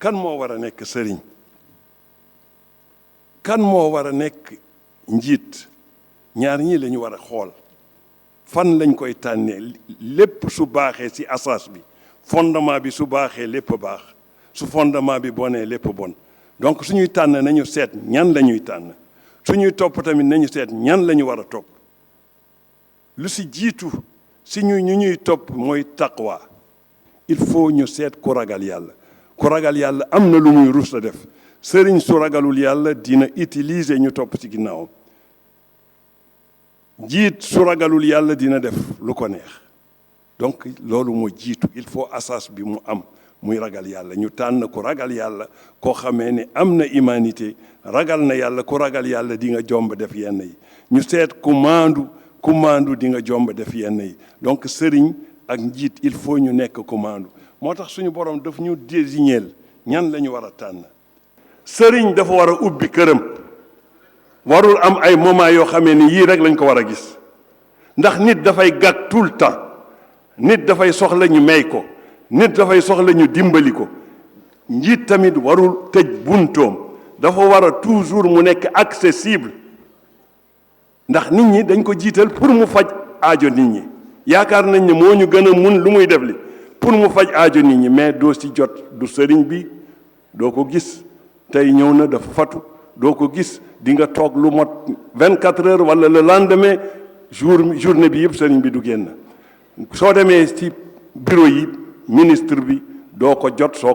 kan moo war a nekk sëriñ kan moo war a nekk njiit ñaar ñii la ñu war a xool fan lañ koy tànnee lépp su baaxee ci asas bi fondement bi su baaxee lépp baax su fondement bi bonee lépp bon donc suñuy tànn nañu seet ñan la ñuy tànn suñuy topp tamit nañu seet ñan la ñu war a topp lu ci jiitu si ñu ñuy topp mooy taqwa il faut ñu seet ku ragal yàlla ku ragal yàlla am na lu muy rus a def sëriñ su ragalul yàlla dina utiliser ñu topp ci ginnaawam jiit su ragalul yàlla dina def lu ko neex donc loolu moo jiitu il faut asas bi mu am muy ragal yàlla ñu tànn ku ragal yàlla koo xamee ne am na humanité ragal na yàlla ku ragal yàlla di nga jomb def yenn yi ñu seet ku maandu di nga jomb def yenn yi donc sëriñ ak njiit il faut ñu nekk ku maandu moo tax suñu borom daf ñu désigner ñan la ñu war a tànn sëriñ dafa war a ubbi këram warul am ay moment yoo xamee ni yii rek lañ ko war a gis ndax nit dafay gàtt tout le temps nit dafay soxla ñu may ko nit dafay soxla ñu dimbali ko njiit tamit warul tëj buntoom dafa war a toujours mu nekk accessible ndax nit ñi dañ ko jiital pour mu faj aajo nit ñi yaakaar nañ ne moo ñu gën a mun lu muy def li pour mu faj aajo nit ñi mais doo ci jot du sëriñ bi doo ko gis tey ñëw na dafa fatu doo ko gis di nga toog lu mot 24 heures wala le lendemain journée bi yëpp sëriñ bi du génn soo demee ci bureau yi ministre bi doo ko jot soo